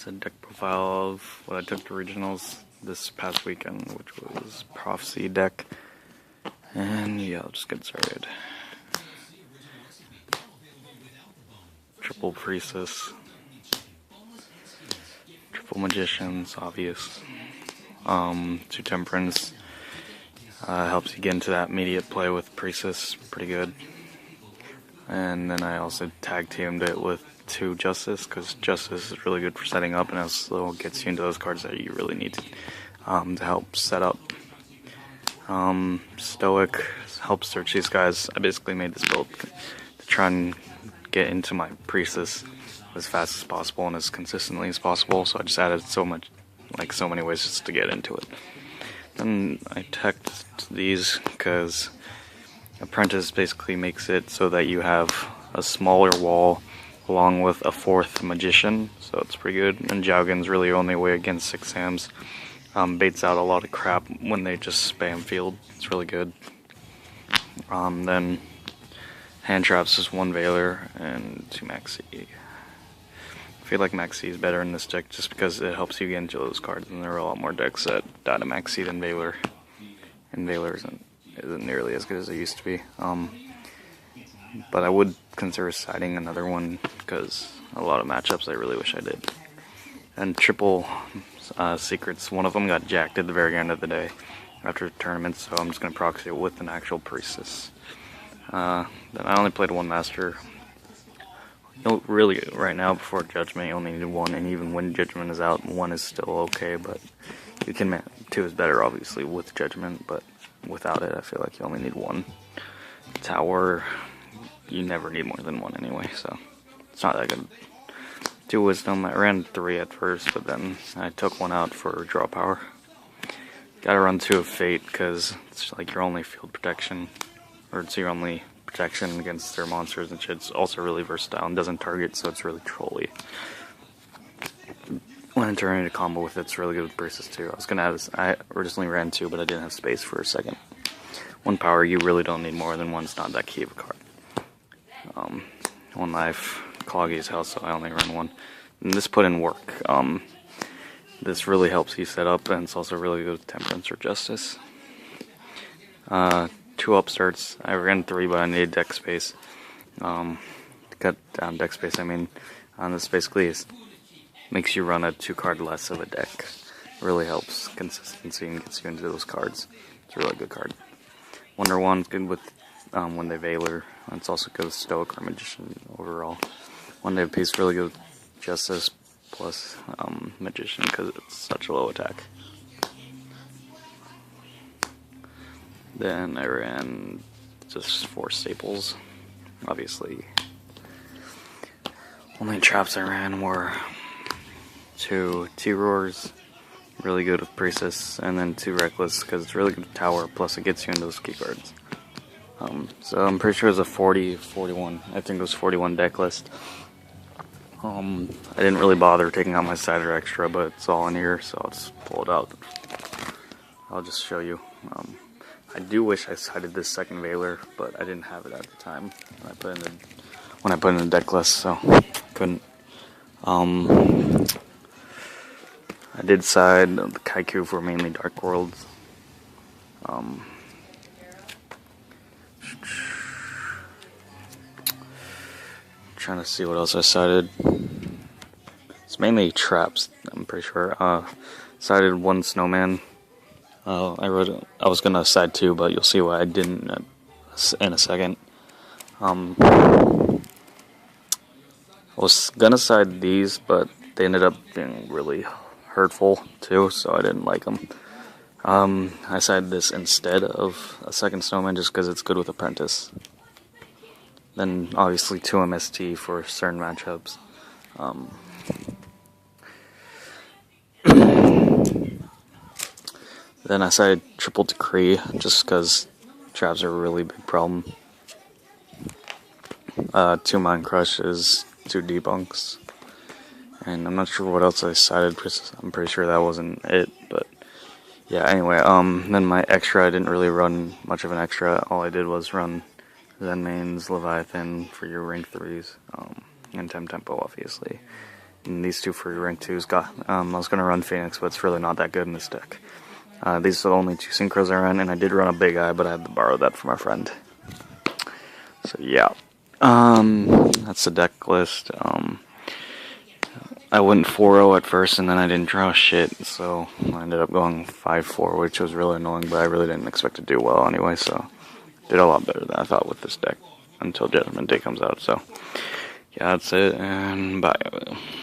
It's a deck profile of what I took to regionals this past weekend, which was Prophecy deck. And yeah, I'll just get started. Triple Priestess, Triple Magicians, obvious. Two Temperance helps you get into that immediate play with Priestess, pretty good. And then I also tag teamed it with two Justice, because Justice is really good for setting up and also gets you into those cards that you really need to help set up. Stoic helps search these guys. I basically made this build to try and get into my Priestess as fast as possible and as consistently as possible, so I just added so many ways just to get into it. Then I teched these because Apprentice basically makes it so that you have a smaller wall along with a fourth Magician, so it's pretty good. And Jowgen's really only way against 6 Hams. Baits out a lot of crap when they just spam field. It's really good. Then Hand Traps is 1 Veiler and 2 Maxi. I feel like Maxi is better in this deck just because it helps you get into those cards, and there are a lot more decks that die to Maxi than Veiler. And Veiler isn't nearly as good as it used to be. But I would consider siding another one because a lot of matchups I really wish I did. And Triple Secrets, one of them got jacked at the very end of the day after the tournament, so I'm just going to proxy it with an actual Priestess. Then I only played 1 Master. Really, right now, before Judgment, you only need 1, and even when Judgment is out, 1 is still okay, but you can 2 is better, obviously, with Judgment, but without it, I feel like you only need 1. Tower, you never need more than 1 anyway, so it's not that good. 2 Wisdom, I ran 3 at first, but then I took 1 out for draw power. Gotta run 2 of Fate, because it's like your only field protection, or it's your only protection against their monsters and shit. It's also really versatile and doesn't target, so it's really trolly. When I turn into combo with it, it's really good with Priestess too. I was gonna add this, I originally ran 2, but I didn't have space for a second. 1 power, you really don't need more than 1, it's not that key of a card. 1 life, cloggy as hell, so I only ran 1. And this put in work. This really helps you set up, and it's also really good with Temperance or Justice. 2 upstarts. I ran 3, but I needed deck space. Cut down deck space, I mean. This basically makes you run a 2 card less of a deck. Really helps consistency and gets you into those cards. It's a really good card. Wonder Wand's good with when they Veiler. It's also good with Stoic or Magician overall. 1 Day of Peace, really good with Justice plus Magician because it's such a low attack. Then I ran just 4 staples, obviously. Only traps I ran were 2 T-Roars, really good with Priestess, and then 2 Reckless because it's really good with Tower, plus it gets you into those key cards. So I'm pretty sure it was a 41, I think it was 41 deck list. I didn't really bother taking out my Cider Extra, but it's all in here, so I'll just pull it out. I'll just show you. I do wish I sided this second Veiler, but I didn't have it at the time when I put in the deck list, so couldn't. I did side the Kaiku for mainly Dark Worlds. Trying to see what else I sided. It's mainly traps, I'm pretty sure. Sided 1 Snowman. I was gonna side 2, but you'll see why I didn't in a second. I was gonna side these, but they ended up being really hurtful too, so I didn't like them. I sided this instead of a second Snowman just because it's good with Apprentice. Then obviously 2 MST for certain matchups. Then I sided Triple Decree just because traps are a really big problem. 2 Mind Crushes, 2 Debunks. And I'm not sure what else I sided because I'm pretty sure that wasn't it, but yeah, anyway, then my extra, I didn't really run much of an extra. All I did was run Zen Mains, Leviathan for your rank 3s, and Tempo obviously. And these two for rank 2s got, I was going to run Phoenix, but it's really not that good in this deck. These are the only 2 synchros I ran, and I did run a Big Eye, but I had to borrow that from a friend. So yeah, that's the deck list. I went 4-0 at first, and then I didn't draw shit, so I ended up going 5-4, which was really annoying, but I really didn't expect to do well anyway, so did a lot better than I thought with this deck until Judgment Day comes out. So yeah, that's it, and bye.